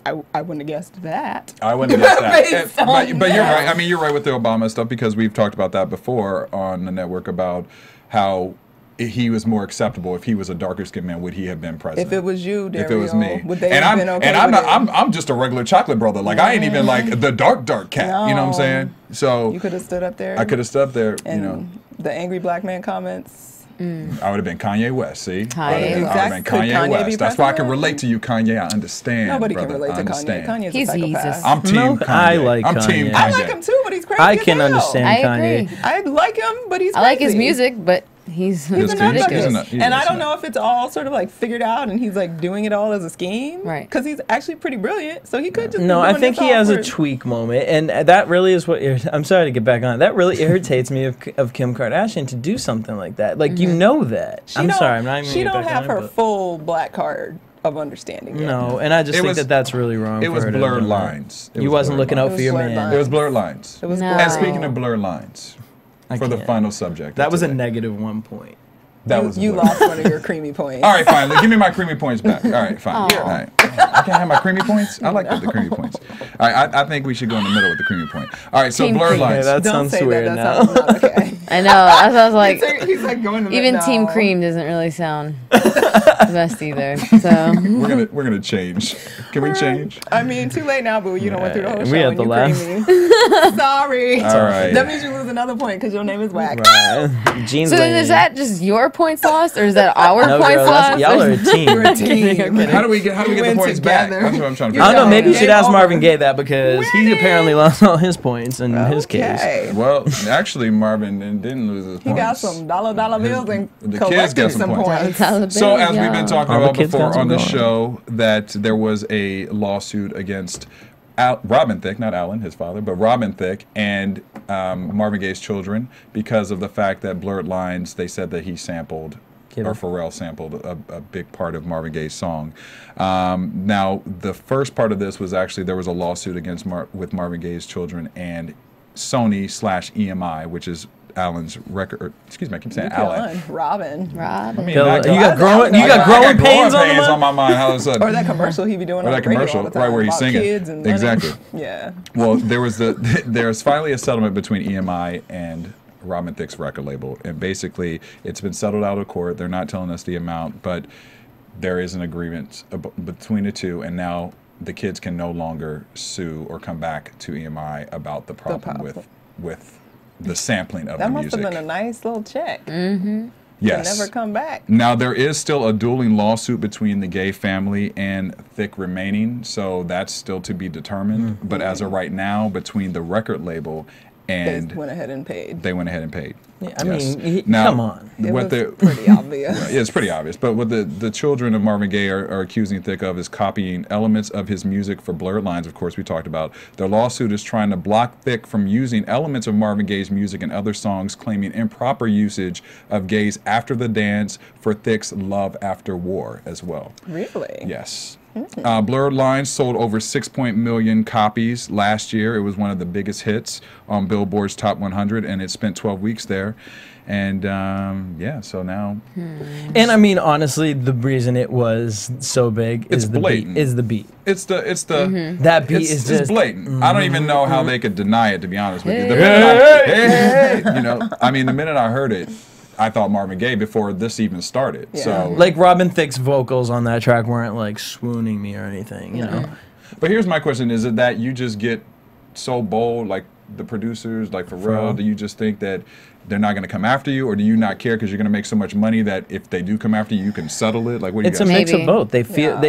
I wouldn't have guessed that. I wouldn't have guessed that. Based But on you're that. right. I mean, you're right with the Obama stuff because we've talked about that before on the network about how he was more acceptable. If he was a darker skinned man, would he have been president? If it was you, Dario, If it was me, would they and have I'm been okay and I'm with not, it? I'm just a regular chocolate brother. Like I ain't even like the dark cat. You know what I'm No. saying? So You could have stood up there. I could have stood up there. And You know, the angry black man comments. I would have been Kanye West. See, Kanye I would have been West. Could Kanye Kanye be West. That's why I can president? relate to you, Kanye. I understand. Nobody brother. can relate I to understand. Kanye. Kanye's He's a psychopath. Jesus. I'm team No, Kanye. I like I'm team Kanye. Kanye. I like him too, but he's crazy. I as can hell. understand I Kanye. agree. I like him, but he's I like his crazy. music, but he's He's He's a a nut. ridiculous. He's a nut. He's And a I don't nut. know if it's all sort of like figured out and he's like doing it all as a scheme. Right. Because he's actually pretty brilliant. So he could just No, be I doing think this he all has a for- tweak moment, and that really is what. I'm sorry to get back on. That really irritates me of Kim Kardashian to do something like that. Like you know that. She I'm don't- sorry, I'm not even. She gonna don't get back have on her it, but- full black card of understanding yet. No, and I just It think was- that that's really wrong. It for was her to blurred do that. lines. It You was wasn't blurred looking lines. out for your blurred man. lines. It was blurred lines. It was No. blurred. And speaking of blurred lines, I for the can't. final subject. That of was a today. negative 1 point. That You, was you blurred. lost one of your creamy points. All right, fine. Give me my creamy points back. All right, fine. All right. I can't have my creamy points. I like the creamy points. All right, I think we should go in the middle with the creamy point. All right, so Team blurred cream. lines. Yeah, that Don't sounds say weird that. now. That sounds not okay. I know. That's what I was like. He's like going to Even no. Team Cream doesn't really sound the best either. So We're gonna change. Can we change? I mean, too late now, boo. You don't went through the whole We show had and the you last- creamy. Sorry. All right. That means you lose another point because your name is Whack. Right. Jeans So then lane. is that just your points lost, or is that our No, points girl, lost? y'all are a team. You're a team. How do we get the win points back? together. That's what I'm trying to You I figure don't know. out. Maybe you should Game ask over. Marvin Gaye that because he Winning. apparently lost all his points in his case. Okay. Well, actually, Marvin didn't lose his points. He got some dollar bills and the kids collected got some some points. points. So as we've been talking All the about kids before got some on the going. show, that there was a lawsuit against Robin Thicke, not Alan, his father, but Robin Thicke and Marvin Gaye's children because of the fact that Blurred Lines, they said that he sampled, Kidding. or Pharrell sampled a big part of Marvin Gaye's song. Now, the first part of this was actually there was a lawsuit against with Marvin Gaye's children and Sony/EMI, which is Allen's record. Excuse me, I keep saying Allen. Robin. I mean, Phil, that you guy- got growing pains on my mind. How is that? Or that commercial he be doing on Or that the radio commercial, all the time right where he's about singing. kids and money. Exactly. Yeah. Well, there's finally a settlement between EMI and Robin Thicke's record label, and basically it's been settled out of court. They're not telling us the amount, but there is an agreement between the two, and now the kids can no longer sue or come back to EMI about the problem with the sampling of That the must music. have been a nice little check. Yes. To never come back. Now, there is still a dueling lawsuit between the Gay family and Thicke remaining, so that's still to be determined. But as of right now, between the record label and They went ahead and paid. they went ahead and paid. Yeah, I Yes. mean, Now, come on. It what was the pretty obvious. yeah, it's pretty obvious. But what the children of Marvin Gaye are accusing Thicke of is copying elements of his music for Blurred Lines, of course, we talked about. Their lawsuit is trying to block Thicke from using elements of Marvin Gaye's music and other songs, claiming improper usage of Gaye's After the Dance for Thicke's Love After War as well. Really? Yes. Blurred Lines sold over 6 million copies last year. It was one of the biggest hits on Billboard's Top 100, and it spent 12 weeks there. And yeah, so now And I mean, honestly, the reason it was so big It's is the blatant. beat. Is the beat. it's the That beat it's, is it's just blatant. I don't even know how they could deny it, to be honest with you. The Hey. minute I, you know, I mean, the minute I heard it, I thought Marvin Gaye before this even started. Yeah. So, like Robin Thicke's vocals on that track weren't like swooning me or anything, you know. but here's my question: is it that you just get so bold, like the producers, like Pharrell? Do you just think that they're not going to come after you, or do you not care because you're going to make so much money that if they do come after you, you can settle it? Like, what do you It's a guys mix Maybe. of both. They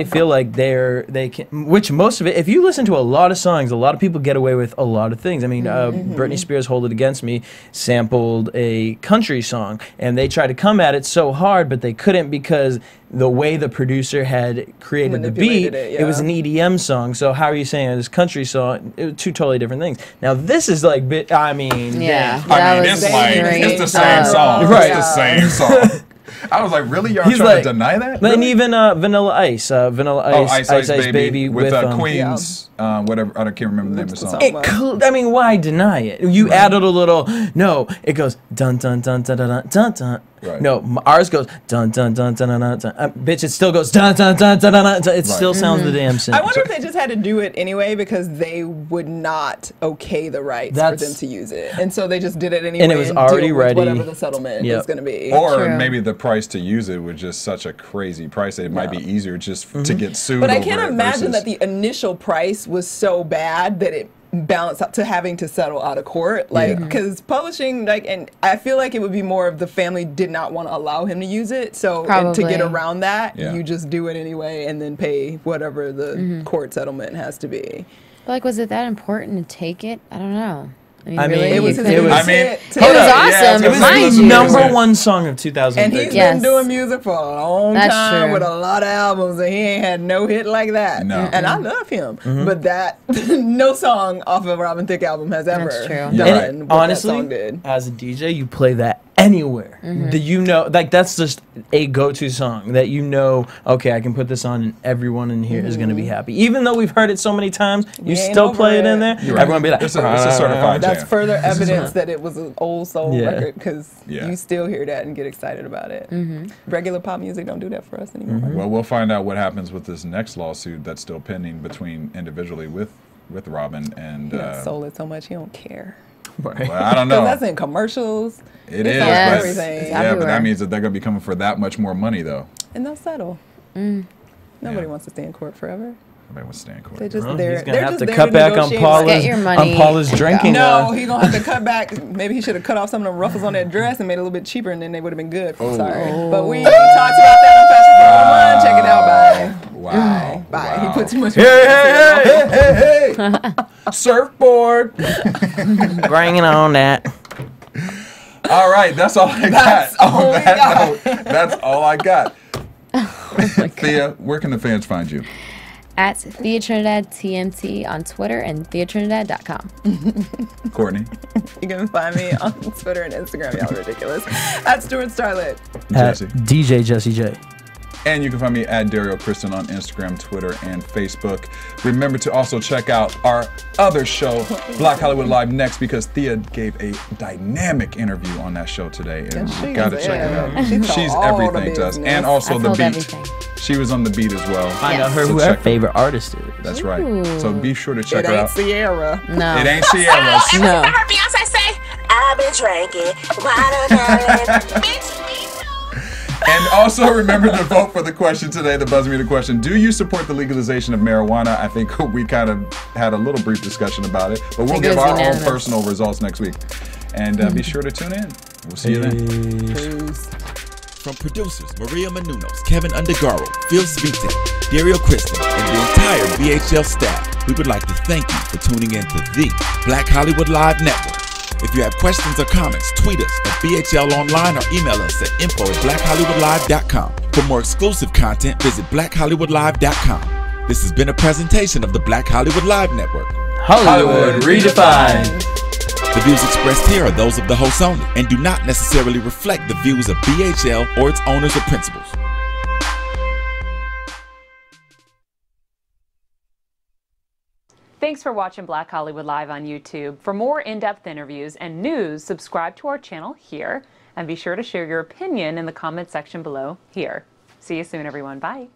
feel like they can, which most of it, if you listen to a lot of songs, a lot of people get away with a lot of things. I mean, Britney Spears' "Hold It Against Me" sampled a country song, and they tried to come at it so hard, but they couldn't because the way the producer had created the beat, Manipulated it, it was an EDM song. So how are you saying this country song? It was two totally different things. Now this is like, I mean, Yeah. I that mean, was it's like very it's the same tough. song. Right. It's the same song. I was like, really? Y'all He's trying like- to deny that? And Really? even Vanilla Ice, Ice Ice Baby with with Queen's, whatever. I can't remember the name of the song. song? I mean, why deny it? You added a little. No, it goes dun dun dun dun dun dun dun dun. Right. No, ours goes dun dun dun dun dun dun. dun. Bitch, it still goes dun dun dun dun dun. dun. It still sounds the damn same. I wonder if they just had to do it anyway because they would not okay the rights for That's- them to use it, and so they just did it anyway. And it was deal already with ready. Whatever the settlement Yep. is going to be. Or True. maybe the price to use it was just such a crazy price that it might be easier just to get sued. But I over can't it imagine versus- that the initial price was so bad that it balanced out to having to settle out of court. Like, because publishing, like, and I feel like it would be more if the family did not want to allow him to use it. So and to get Probably. around that, Yeah. you just do it anyway and then pay whatever the court settlement has to be. But like, was it that important to take it? I don't know. I really, mean, you It was his could've- I mean, hit to- It was yeah, awesome, it was mind his you. number one song of 2013. And he's Yes. been doing music for a long That's time true. with a lot of albums, and he ain't had no hit like that. No. And I love him, but that no song off of a Robin Thicke album has ever That's true. done Yeah. what And that honestly, song did. as a DJ, you play that anywhere. Do you know? Like that's just a go-to song that you know. Okay, I can put this on, and everyone in here is going to be happy. Even though we've heard it so many times, you We ain't still over play it in it. there. You're right. Everyone be like, It's a certified That's jam. further evidence that it was an old soul Yeah. record because Yeah. you still hear that and get excited about it. Regular pop music don't do that for us anymore. Well, we'll find out what happens with this next lawsuit that's still pending between individually with Robin and. He done sold it so much he don't care. Well, I don't Because know. that's in commercials. It It's is, on Yes. but everything. It's yeah, but everywhere. that means that they're going to be coming for that much more money, though. And they'll settle. Nobody wants to stay in court forever. Nobody wants to stay in court. They just Well, they're he's gonna have just to there cut back on negotiate. Get Paula's your money on Paula's and drinking. No, he's gonna have to cut back. Maybe he should have cut off some of the ruffles on that dress and made it a little bit cheaper, and then they would have been good. Sorry, but we talked about that on Fashion 401. Check it out. Bye. Wow. Bye. Wow. He put too much. Hey! Surfboard! bringing on that. All right, that's all I That's got. all we that got. note, that's all I got. Thea, where can the fans find you? At Thea Trinidad TMT on Twitter and TheaTrinidad.com. Courtney? You can find me on Twitter and Instagram. Y'all ridiculous. At Stuart Starlet. At Jesse? DJ Jesse J. And you can find me at Dario Kristen on Instagram, Twitter, and Facebook. Remember to also check out our other show, Black Hollywood Live, next, because Thea gave a dynamic interview on that show today. And you got to check it out. She's everything to us. And also the beat. Everything. She was on the beat as well. Find out So who check her it. favorite artist is. That's right. So be sure to check It her ain't out. Sierra. No. It ain't Sierra. No. Her Beyonce say, I've been drinking watermelon. Bitch, me too. And also remember to vote for the question today, the BuzzMeter question. Do you support the legalization of marijuana? I think we kind of had a little brief discussion about it, but we'll think give it was our own unanimous. personal results next week. And be sure to tune in. We'll see you then. From producers Maria Menounos, Kevin Undergaro, Phil Svitek, Dario Kristen, and the entire BHL staff, we would like to thank you for tuning in to the Black Hollywood Live Network. If you have questions or comments, tweet us at BHL Online or email us at info@blackhollywoodlive.com. For more exclusive content, visit blackhollywoodlive.com. This has been a presentation of the Black Hollywood Live Network. Hollywood Redefined. The views expressed here are those of the hosts only and do not necessarily reflect the views of BHL or its owners or principals. Thanks for watching Black Hollywood Live on YouTube. For more in-depth interviews and news, subscribe to our channel here, and be sure to share your opinion in the comment section below here. See you soon, everyone. Bye.